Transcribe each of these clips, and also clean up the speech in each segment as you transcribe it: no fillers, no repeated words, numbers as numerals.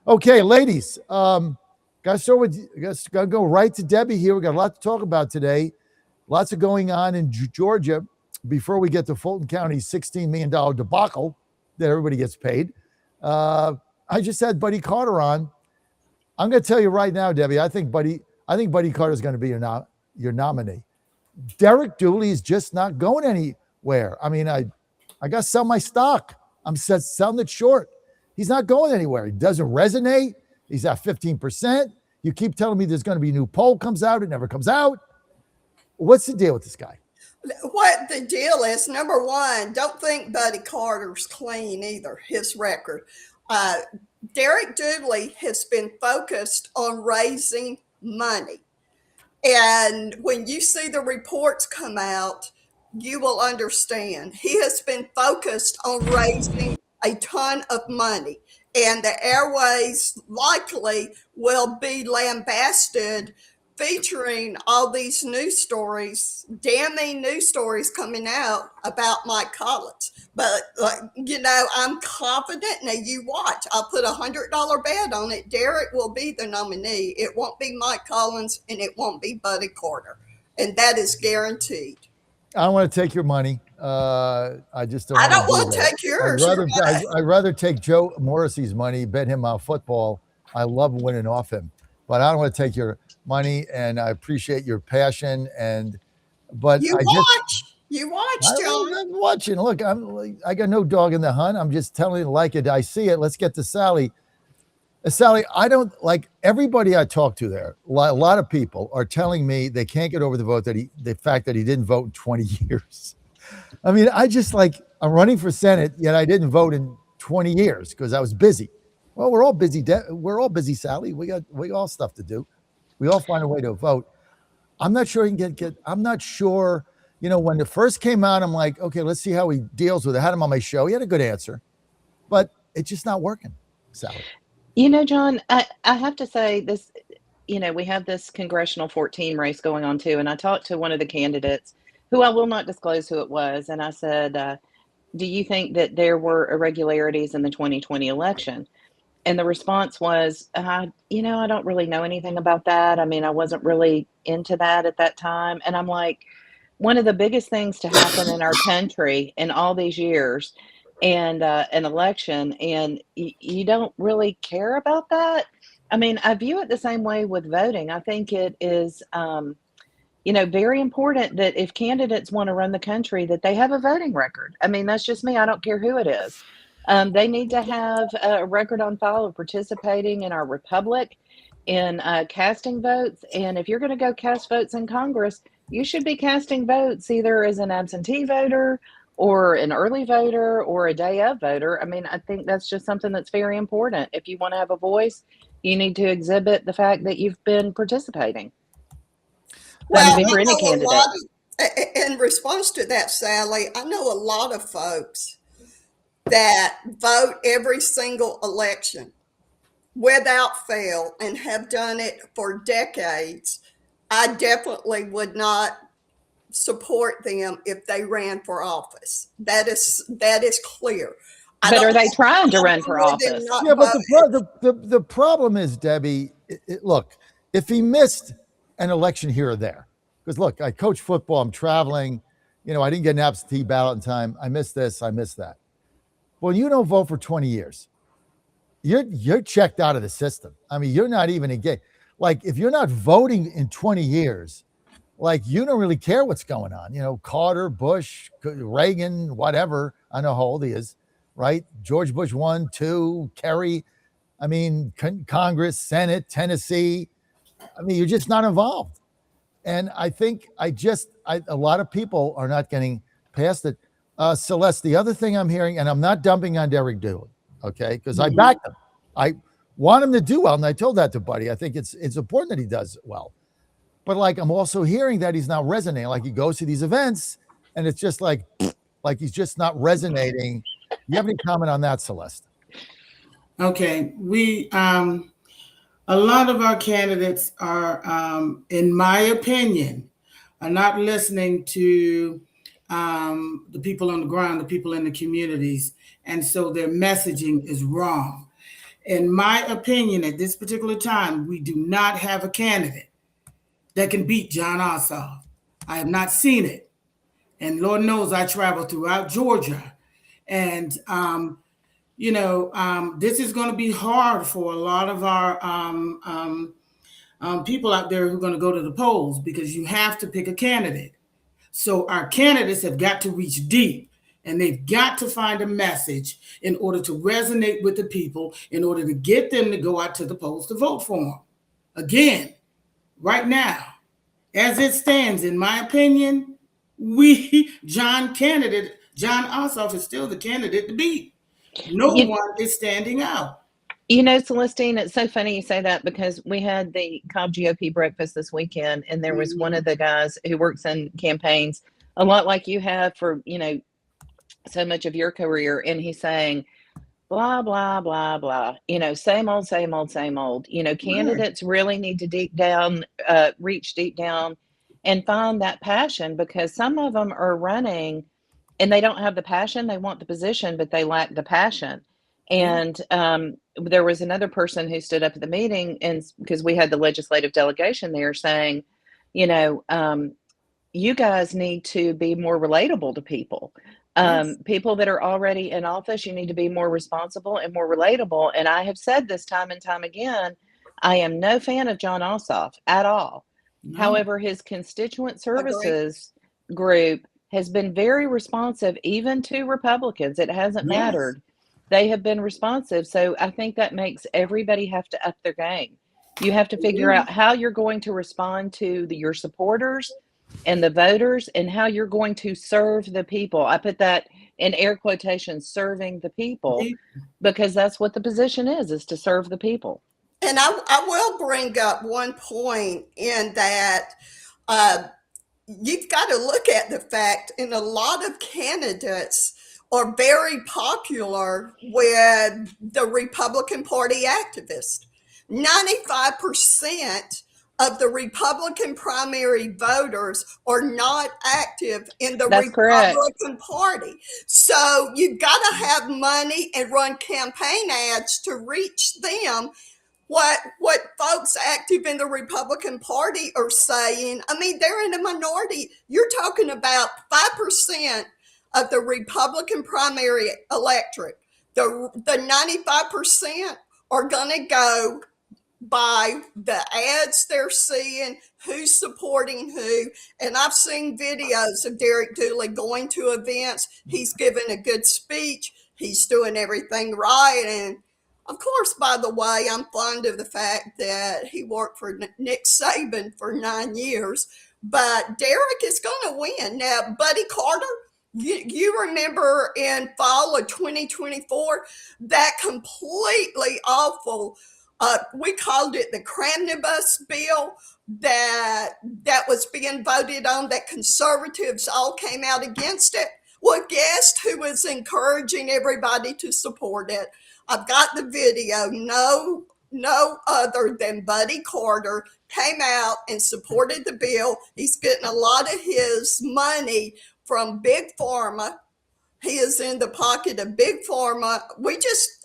Okay, ladies. Gotta go right to Debbie here. We got a lot to talk about today. Lots of going on in Georgia before we get to Fulton County's $16 million debacle that everybody gets paid. I just had Buddy Carter on. I'm going to tell you right now, Debbie. I think Buddy Carter is going to be your nominee. Derek Dooley is just not going anywhere. I mean, I got to sell my stock. I'm selling it short. He's not going anywhere. He doesn't resonate. He's at 15%. You keep telling me there's going to be a new poll comes out. It never comes out. What's the deal with this guy? What the deal is, number one, don't think Buddy Carter's clean either, his record. Uh, Derek Dooley has been focused on raising money. And when you see the reports come out, you will understand. He has been focused on raising a ton of money. And the airways likely will be lambasted featuring all these news stories, damning news stories coming out about Mike Collins. But, I'm confident. Now, you watch. I'll put $100 bet on it. Derek will be the nominee. It won't be Mike Collins, and it won't be Buddy Carter. And that is guaranteed. I don't want to take your money. I just don't. I don't want want to take yours. I'd rather take Joe Morrissey's money, bet him on football. I love winning off him, but I don't want to take your money. And I appreciate your passion. But you watch, John. I'm watching. Look, I got no dog in the hunt. I'm just telling you like it. I see it. Let's get to Sally. Sally, I don't like everybody I talk to there. A lot of people are telling me they can't get over the fact that he didn't vote in 20 years. I mean, I'm running for Senate, yet I didn't vote in 20 years because I was busy. Well, we're all busy. We're all busy, Sally. We all stuff to do. We all find a way to vote. I'm not sure he can get. I'm not sure. When it first came out, I'm like, okay, let's see how he deals with it. I had him on my show. He had a good answer, but it's just not working, Sally. John, I have to say this, we have this congressional 14 race going on too. And I talked to one of the candidates who I will not disclose who it was. And I said, do you think that there were irregularities in the 2020 election? And the response was, I don't really know anything about that. I mean, I wasn't really into that at that time. And I'm like, one of the biggest things to happen in our country in all these years and an election, and you don't really care about that. I mean, I view it the same way with voting. I think it is, very important that if candidates want to run the country, that they have a voting record. I mean, that's just me. I don't care who it is. They need to have a record on file of participating in our republic, in casting votes. And if you're going to go cast votes in Congress, you should be casting votes either as an absentee voter or an early voter or a day of voter. I mean, I think that's just something that's very important. If you want to have a voice, you need to exhibit the fact that you've been participating. Well, for any candidate. In response to that, Sally, I know a lot of folks that vote every single election without fail and have done it for decades. I definitely would not support them if they ran for office. That is clear. But are they trying to run for office? Yeah, but the problem is, Debbie, look, if he missed an election here or there, because look, I coach football, I'm traveling, I didn't get an absentee ballot in time. I missed this, I missed that. Well, you don't vote for 20 years. You're checked out of the system. I mean, you're not even engaged. Like, if you're not voting in 20 years, like, you don't really care what's going on. Carter, Bush, Reagan, whatever. I know how old he is, right? George Bush 1, 2, Kerry. I mean, Congress, Senate, Tennessee. I mean, you're just not involved. And I think a lot of people are not getting past it. Celeste, the other thing I'm hearing, and I'm not dumping on Derek Dooley, okay, because I backed him. I want him to do well, and I told that to Buddy. I think it's important that he does well. But I'm also hearing that he's not resonating. Like, he goes to these events, and it's just like he's just not resonating. You have any comment on that, Celeste? Okay, a lot of our candidates are, in my opinion, are not listening to the people on the ground, the people in the communities, and so their messaging is wrong. In my opinion, at this particular time, we do not have a candidate that can beat John Ossoff. I have not seen it. And Lord knows I travel throughout Georgia. And, this is going to be hard for a lot of our people out there who are going to go to the polls, because you have to pick a candidate. So our candidates have got to reach deep, and they've got to find a message in order to resonate with the people, in order to get them to go out to the polls to vote for them. Again, right now, as it stands, in my opinion, John Ossoff is still the candidate to beat. No one is standing out. Celestine, it's so funny you say that, because we had the Cobb GOP breakfast this weekend, and there was one of the guys who works in campaigns, a lot like you have for, so much of your career. And he's saying, blah, blah, blah, blah, same old, same old, same old. Candidates really need to reach deep down and find that passion, because some of them are running and they don't have the passion. They want the position, but they lack the passion. And there was another person who stood up at the meeting, and because we had the legislative delegation there, saying, you guys need to be more relatable to people. People that are already in office, you need to be more responsible and more relatable. And I have said this time and time again, I am no fan of John Ossoff at all. No. However, his constituent services group has been very responsive, even to Republicans. It hasn't mattered. They have been responsive. So I think that makes everybody have to up their game. You have to figure out how you're going to respond to your supporters and the voters, and how you're going to serve the people. I put that in air quotations, serving the people, because that's what the position is to serve the people. And I will bring up one point in that you've got to look at the fact, and a lot of candidates are very popular with the Republican Party activists. 95% of the Republican primary voters are not active in the Republican Party. So you've got to have money and run campaign ads to reach them. What folks active in the Republican Party are saying, I mean, they're in a minority. You're talking about 5% of the Republican primary electorate. The 95% are going to go by the ads they're seeing, who's supporting who. And I've seen videos of Derek Dooley going to events. He's giving a good speech. He's doing everything right. And of course, by the way, I'm fond of the fact that he worked for Nick Saban for 9 years, but Derek is going to win. Now, Buddy Carter, you remember in fall of 2024, that completely awful, we called it the Cramnibus bill that was being voted on, that conservatives all came out against it. Well, guess who was encouraging everybody to support it? I've got the video. No other than Buddy Carter came out and supported the bill. He's getting a lot of his money from Big Pharma. He is in the pocket of Big Pharma.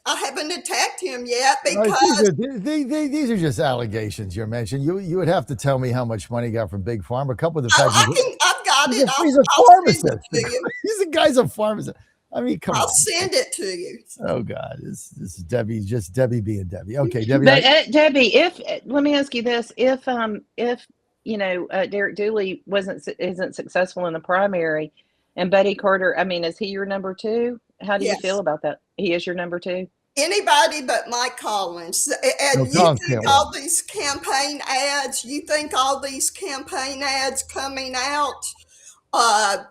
I haven't attacked him yet because these are just allegations you're mentioning. You would have to tell me how much money he got from Big Pharma. A couple of the facts. I've got it. He's a pharmacist. He's a guy's a pharmacist. I mean, come on. I'll send it to you. Oh God, this is Debbie, just Debbie being Debbie. Okay, Debbie. But Debbie, let me ask you this: if Derek Dooley isn't successful in the primary, and Buddy Carter, I mean, is he your number two? How do you feel about that? He is your number two? Anybody but Mike Collins. And you think all these campaign ads, coming out, are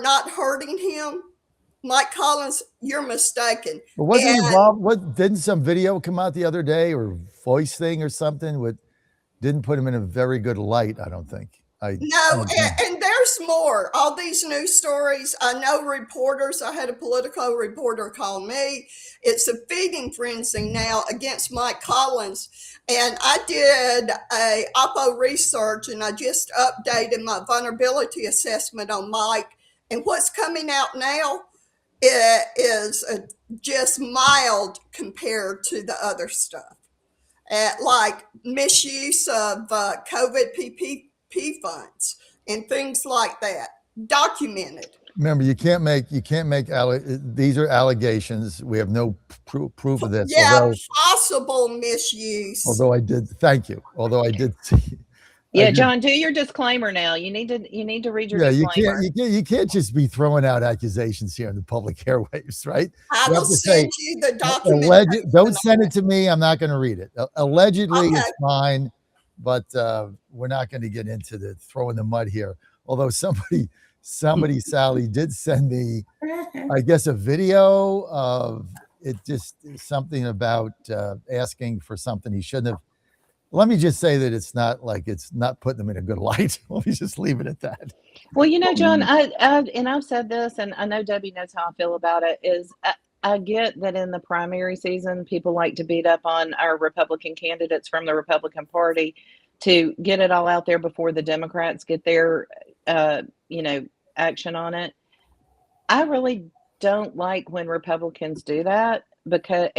not hurting him? Mike Collins, you're mistaken. But wasn't he involved? Didn't some video come out the other day, or voice thing or something? Didn't put him in a very good light, I don't think. And there's more. All these news stories, I know reporters, I had a Politico reporter call me. It's a feeding frenzy now against Mike Collins. And I did a Oppo research, and I just updated my vulnerability assessment on Mike. And what's coming out now is just mild compared to the other stuff, like misuse of COVID PPP funds and things like that, documented. Remember, you can't make these are allegations. We have no proof of this. Yeah, possible misuse. Although I did, thank you. Although I did see. Yeah, John, do your disclaimer now. You need to read your disclaimer. You can't just be throwing out accusations here in the public airwaves, right? I will send you the document. Don't send it to me. I'm not going to read it. Allegedly, Okay. it's fine, but we're not going to get into the throwing the mud here. Although somebody, Sally, did send me, I guess, a video of it, just something about asking for something he shouldn't have. Let me just say that it's not putting them in a good light. Let me just leave it at that. Well, John, I've said this, and I know Debbie knows how I feel about it, is I get that in the primary season, people like to beat up on our Republican candidates from the Republican Party to get it all out there before the Democrats get their, action on it. I really don't like when Republicans do that, because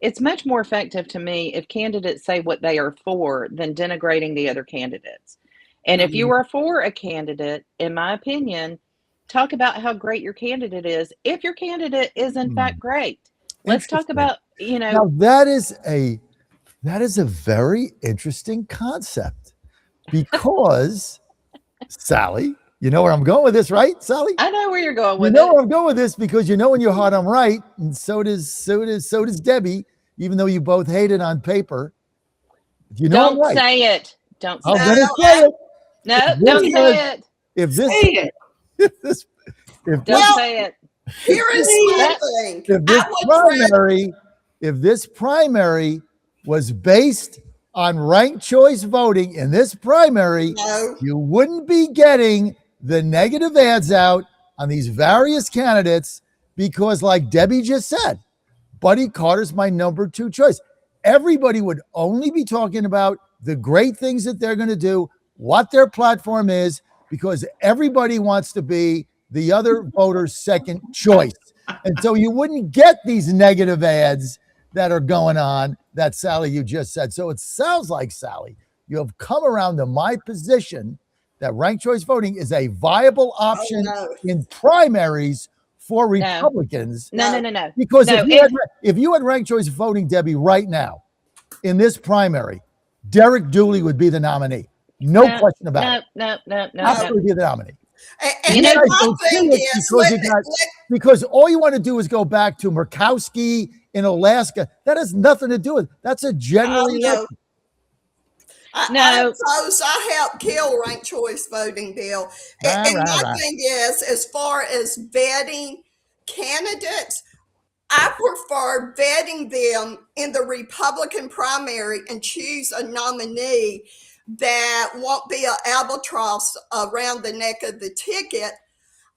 it's much more effective to me if candidates say what they are for than denigrating the other candidates. And if you are for a candidate, in my opinion, talk about how great your candidate is. If your candidate is in fact great, let's talk about, Now that is a very interesting concept, because Sally, you know where I'm going with this, right, Sally? I know where you're going with it. You know where I'm going with this, because in your heart I'm right, and so does Debbie, even though you both hate it on paper. Don't I'm right. Say it. Don't say I'm gonna say it. No, don't say it. If this, Say it. Don't say it. Here is my thing. If this primary was based on ranked choice voting in this primary, you wouldn't be getting the negative ads out on these various candidates, because, like Debbie just said, Buddy Carter's my number 2 choice. Everybody would only be talking about the great things that they're going to do, what their platform is, because everybody wants to be the other voter's second choice. And so you wouldn't get these negative ads that are going on that, Sally, you just said. So it sounds like, Sally, you have come around to my position that ranked choice voting is a viable option in primaries for Republicans. No. Because if you had ranked choice voting, Debbie, right now in this primary, Derek Dooley would be the nominee. No question about it. No. Absolutely be the nominee. And my thing is, because all you want to do is go back to Murkowski in Alaska. That has nothing to do with it. That's a general election. I helped kill ranked choice voting, Bill. And my thing is, as far as vetting candidates, I prefer vetting them in the Republican primary and choose a nominee that won't be an albatross around the neck of the ticket.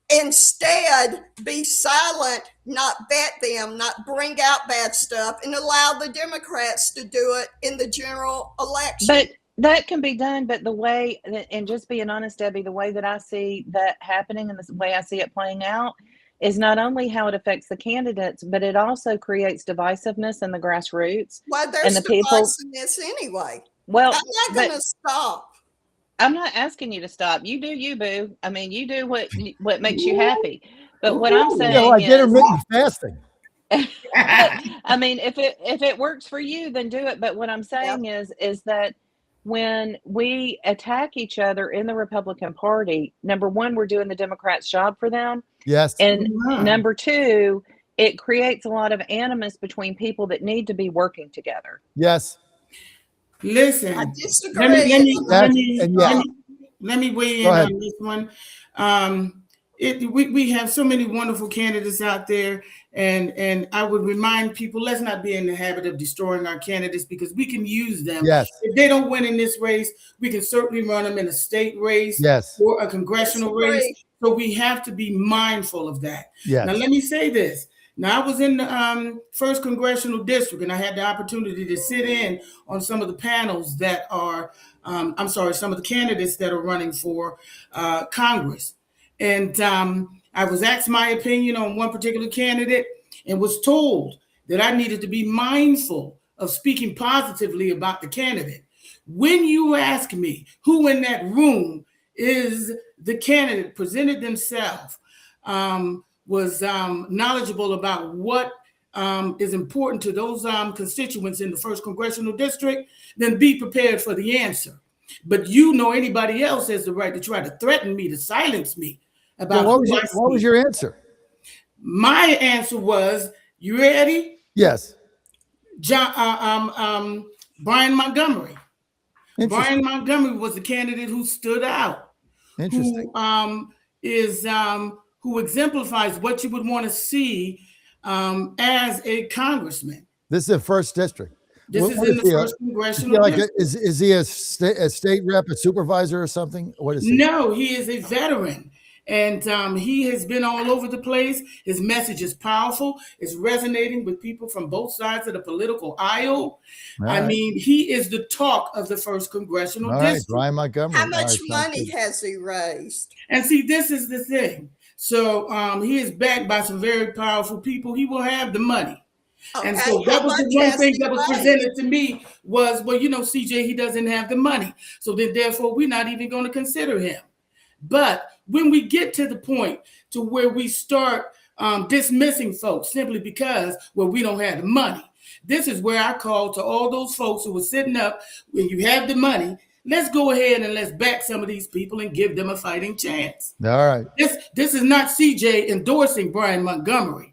Instead, be silent, not vet them, not bring out bad stuff, and allow the Democrats to do it in the general election. But that can be done. But the way, and just being honest, Debbie, the way that I see that happening and the way I see it playing out is not only how it affects the candidates, but it also creates divisiveness in the grassroots. Well, there's divisiveness anyway. Well, I'm not going to stop. I'm not asking you to stop. You do you, boo. I mean, you do what makes you happy. But what I'm saying is, intermittent fasting. I mean, if it works for you, then do it. But what I'm saying is that when we attack each other in the Republican Party, number one, we're doing the Democrats' job for them. Yes. And number two, it creates a lot of animus between people that need to be working together. Yes. Listen, I disagree. Let me weigh in on this one. We have so many wonderful candidates out there, and I would remind people, let's not be in the habit of destroying our candidates, because we can use them. Yes. If they don't win in this race, we can certainly run them in a state race or a congressional race. So we have to be mindful of that. Yes. Now, let me say this. Now, I was in the 1st Congressional District, and I had the opportunity to sit in on some of the panels that are, some of the candidates that are running for Congress. And I was asked my opinion on one particular candidate, and was told that I needed to be mindful of speaking positively about the candidate. When you ask me who in that room is the candidate, presented themselves, was knowledgeable about what is important to those constituents in the 1st Congressional District, then be prepared for the answer. But you nor anybody else has the right to try to threaten me, to silence me about what was your answer? My answer was, you ready? Yes. John, Brian Montgomery. Brian Montgomery was the candidate who stood out. Interesting. Who exemplifies what you would want to see as a congressman. This is the 1st district. This is in the 1st Congressional District. Is he a state rep, a supervisor or something? What is he? No, he is a veteran. And he has been all over the place. His message is powerful. It's resonating with people from both sides of the political aisle. I mean, he is the talk of the 1st Congressional District. Brian Montgomery. How much money has he raised? And see, this is the thing. So he is backed by some very powerful people. He will have the money. Okay. And so that was the one thing that was presented to me was, well, you know, CJ, he doesn't have the money. So then therefore, we're not even going to consider him. But when we get to the point to where we start dismissing folks simply because, well, we don't have the money, this is where I call to all those folks who were sitting up, when you have the money, let's go ahead and let's back some of these people and give them a fighting chance. All right. This is not CJ endorsing Brian Montgomery.